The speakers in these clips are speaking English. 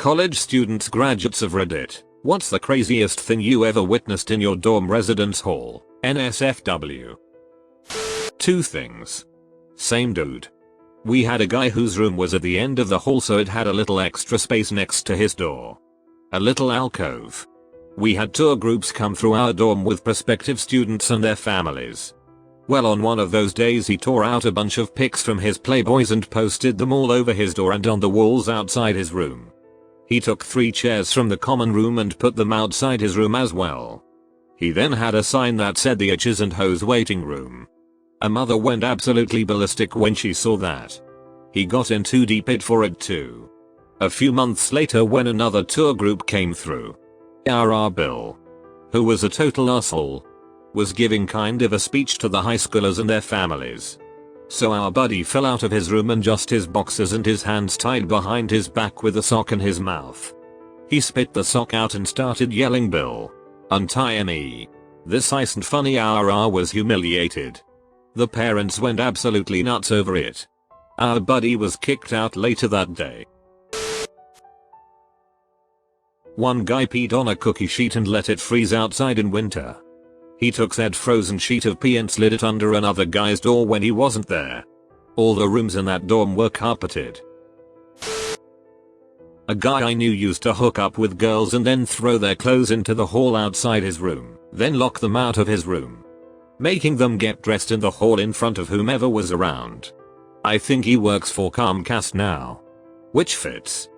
College students, graduates of Reddit, what's the craziest thing you ever witnessed in your dorm residence hall? NSFW. 2 things. Same dude. We had a guy whose room was at the end of the hall, so it had a little extra space next to his door. A little alcove. We had tour groups come through our dorm with prospective students and their families. Well, on one of those days he tore out a bunch of pics from his Playboys and posted them all over his door and on the walls outside his room. He took 3 chairs from the common room and put them outside his room as well. He then had a sign that said the H's and Ho's waiting room. A mother went absolutely ballistic when she saw that. He got in too deep for it too. A few months later, when another tour group came through, our Bill, who was a total asshole, was giving kind of a speech to the high schoolers and their families. So our buddy fell out of his room and just his boxers and his hands tied behind his back with a sock in his mouth. He spit the sock out and started yelling, "Bill, untie me." This isn't funny. Our was humiliated. The parents went absolutely nuts over it. Our buddy was kicked out later that day. One guy peed on a cookie sheet and let it freeze outside in winter. He took said frozen sheet of pee and slid it under another guy's door when he wasn't there. All the rooms in that dorm were carpeted. A guy I knew used to hook up with girls and then throw their clothes into the hall outside his room, then lock them out of his room, making them get dressed in the hall in front of whomever was around. I think he works for Comcast now, which fits.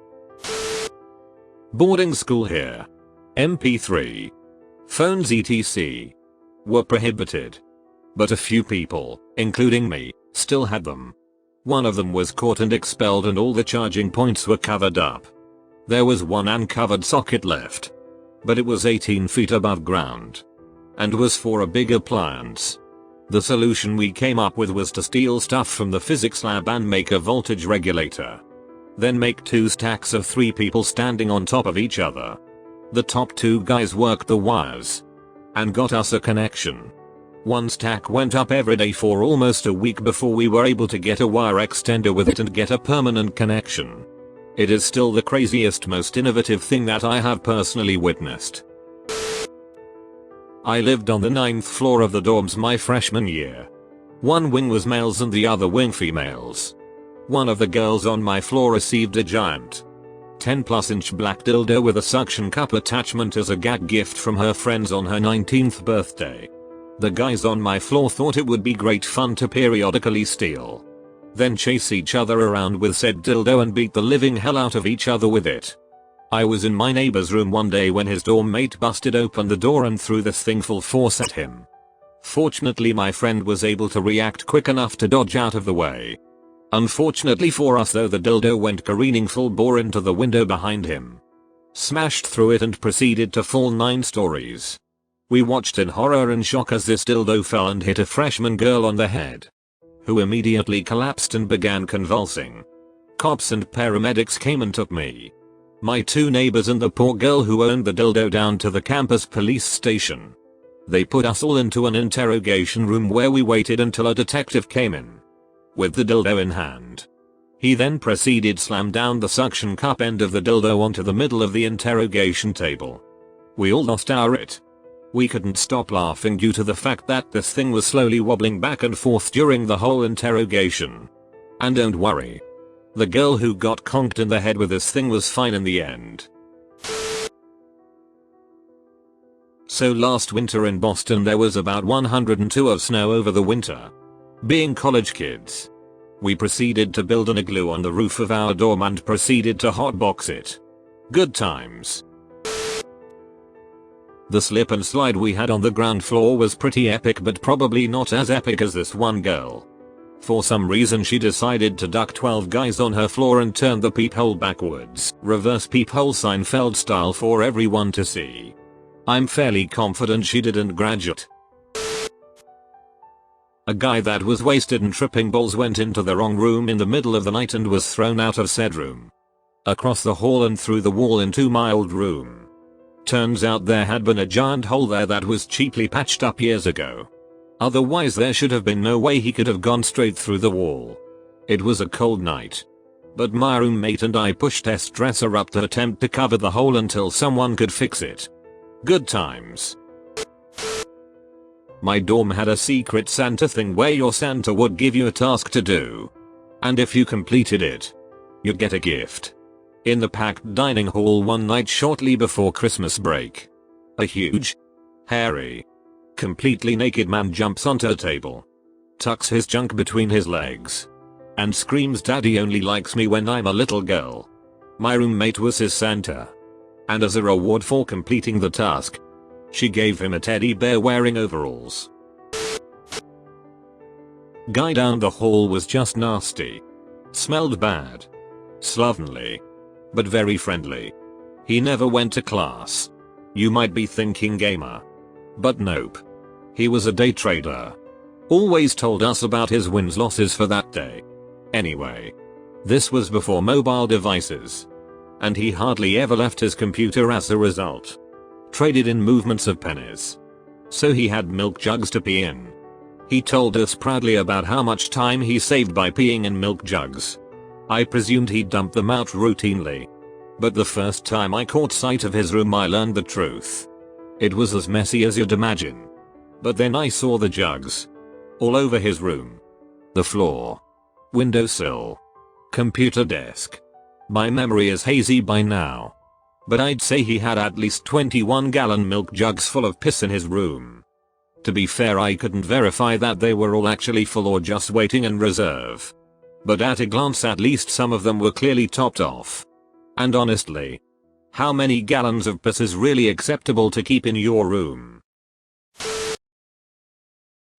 Boarding school here. MP3 phones etc. were prohibited. But a few people, including me, still had them. One of them was caught and expelled and all the charging points were covered up. There was one uncovered socket left, but it was 18 feet above ground and was for a big appliance. The solution we came up with was to steal stuff from the physics lab and make a voltage regulator. Then make 2 stacks of 3 people standing on top of each other. The top 2 guys worked the wires and got us a connection. 1 stack went up every day for almost a week before we were able to get a wire extender with it and get a permanent connection. It is still the craziest, most innovative thing that I have personally witnessed. I lived on the 9th floor of the dorms my freshman year. One wing was males and the other wing females. One of the girls on my floor received a giant 10+ inch black dildo with a suction cup attachment as a gag gift from her friends on her 19th birthday. The guys on my floor thought it would be great fun to periodically steal, then chase each other around with said dildo and beat the living hell out of each other with it. I was in my neighbor's room one day when his dorm mate busted open the door and threw this thing full force at him. Fortunately, my friend was able to react quick enough to dodge out of the way. Unfortunately for us though, the dildo went careening full bore into the window behind him, smashed through it and proceeded to fall 9 stories. We watched in horror and shock as this dildo fell and hit a freshman girl on the head, who immediately collapsed and began convulsing. Cops and paramedics came and took me, my 2 neighbors and the poor girl who owned the dildo down to the campus police station. They put us all into an interrogation room where we waited until a detective came in with the dildo in hand. He then proceeded slam down the suction cup end of the dildo onto the middle of the interrogation table. We all lost our it. We couldn't stop laughing due to the fact that this thing was slowly wobbling back and forth during the whole interrogation. And don't worry, the girl who got conked in the head with this thing was fine in the end. So last winter in Boston there was about 102 of snow over the winter. Being college kids, we proceeded to build an igloo on the roof of our dorm and proceeded to hotbox it. Good times. The slip and slide we had on the ground floor was pretty epic, but probably not as epic as this one girl. For some reason she decided to duck 12 guys on her floor and turn the peephole backwards, reverse peephole Seinfeld style for everyone to see. I'm fairly confident she didn't graduate. A guy that was wasted and tripping balls went into the wrong room in the middle of the night and was thrown out of said room, across the hall and through the wall into my old room. Turns out there had been a giant hole there that was cheaply patched up years ago. Otherwise there should have been no way he could have gone straight through the wall. It was a cold night. but my roommate and I pushed test dresser up to attempt to cover the hole until someone could fix it. Good times. My dorm had a secret Santa thing where your Santa would give you a task to do. And if you completed it, you'd get a gift. In the packed dining hall one night shortly before Christmas break, a huge, hairy, completely naked man jumps onto a table, tucks his junk between his legs, and screams, "Daddy only likes me when I'm a little girl." My roommate was his Santa, and as a reward for completing the task, she gave him a teddy bear wearing overalls. Guy down the hall was just nasty. Smelled bad. Slovenly. But very friendly. He never went to class. You might be thinking gamer. But nope. He was a day trader. Always told us about his wins losses for that day. Anyway. This was before mobile devices. And he hardly ever left his computer as a result. Traded in movements of pennies. So he had milk jugs to pee in. He told us proudly about how much time he saved by peeing in milk jugs. I presumed he'd dump them out routinely. But the first time I caught sight of his room I learned the truth. It was as messy as you'd imagine. But then I saw the jugs. All over his room. The floor. Windowsill. Computer desk. My memory is hazy by now. But I'd say he had at least 21-gallon milk jugs full of piss in his room. To be fair, I couldn't verify that they were all actually full or just waiting in reserve. But at a glance at least some of them were clearly topped off. And honestly, how many gallons of piss is really acceptable to keep in your room?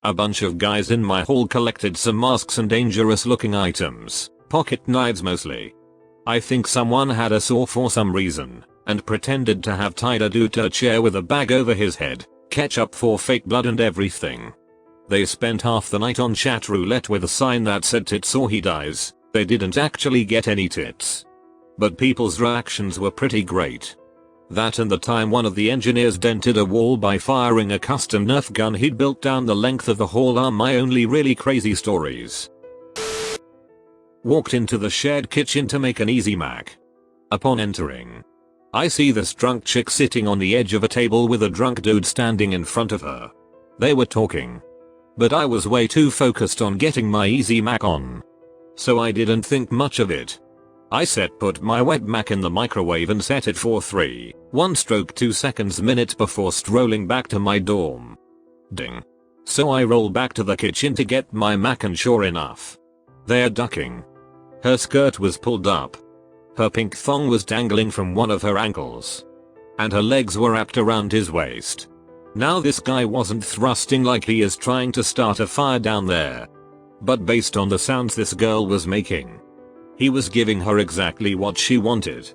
A bunch of guys in my hall collected some masks and dangerous looking items, pocket knives mostly. I think someone had a saw for some reason, and pretended to have tied a dude to a chair with a bag over his head, ketchup for fake blood and everything. They spent half the night on chat roulette with a sign that said tits or he dies. They didn't actually get any tits. But people's reactions were pretty great. That and the time one of the engineers dented a wall by firing a custom Nerf gun he'd built down the length of the hall are my only really crazy stories. Walked into the shared kitchen to make an Easy Mac. Upon entering, I see this drunk chick sitting on the edge of a table with a drunk dude standing in front of her. They were talking. But I was way too focused on getting my Easy Mac on. So I didn't think much of it. I put my wet Mac in the microwave and set it for 1 seconds minutes before strolling back to my dorm. Ding. So I roll back to the kitchen to get my Mac and sure enough, they're ducking. Her skirt was pulled up. Her pink thong was dangling from one of her ankles. And her legs were wrapped around his waist. Now this guy wasn't thrusting like he is trying to start a fire down there. But based on the sounds this girl was making, he was giving her exactly what she wanted.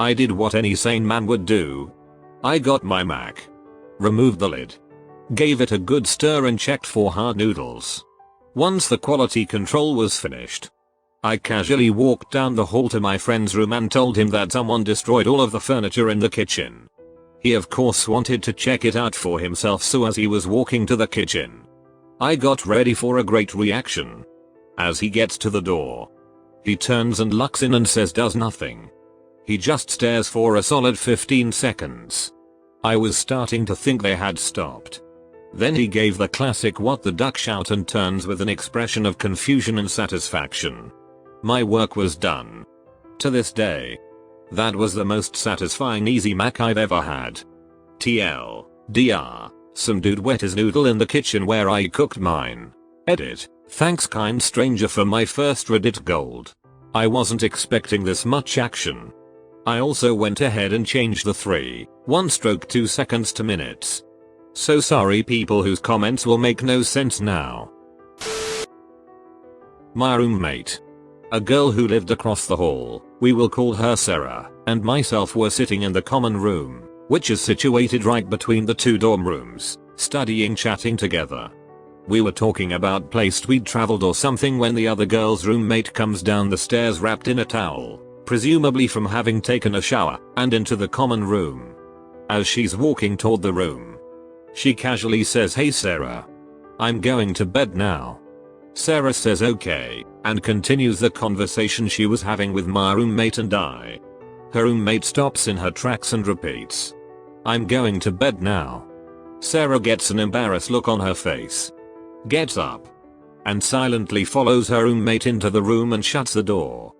I did what any sane man would do. I got my Mac. Removed the lid. Gave it a good stir and checked for hard noodles. Once the quality control was finished, I casually walked down the hall to my friend's room and told him that someone destroyed all of the furniture in the kitchen. He of course wanted to check it out for himself, so as he was walking to the kitchen, I got ready for a great reaction. As he gets to the door, he turns and looks in and says does nothing. He just stares for a solid 15 seconds. I was starting to think they had stopped. Then he gave the classic what the duck shout and turns with an expression of confusion and satisfaction. My work was done. To this day, that was the most satisfying Easy Mac I've ever had. TLDR, some dude wet his noodle in the kitchen where I cooked mine. Edit, thanks kind stranger for my first Reddit gold. I wasn't expecting this much action. I also went ahead and changed the 1 seconds to minutes. So sorry people whose comments will make no sense now. My roommate, a girl who lived across the hall, we will call her Sarah, and myself were sitting in the common room, which is situated right between the two dorm rooms, studying, chatting together. We were talking about place we'd traveled or something when the other girl's roommate comes down the stairs wrapped in a towel, presumably from having taken a shower, and into the common room. As she's walking toward the room, she casually says, "Hey Sarah, I'm going to bed now." Sarah says okay, and continues the conversation she was having with my roommate and I. Her roommate stops in her tracks and repeats, "I'm going to bed now." Sarah gets an embarrassed look on her face, gets up, and silently follows her roommate into the room and shuts the door.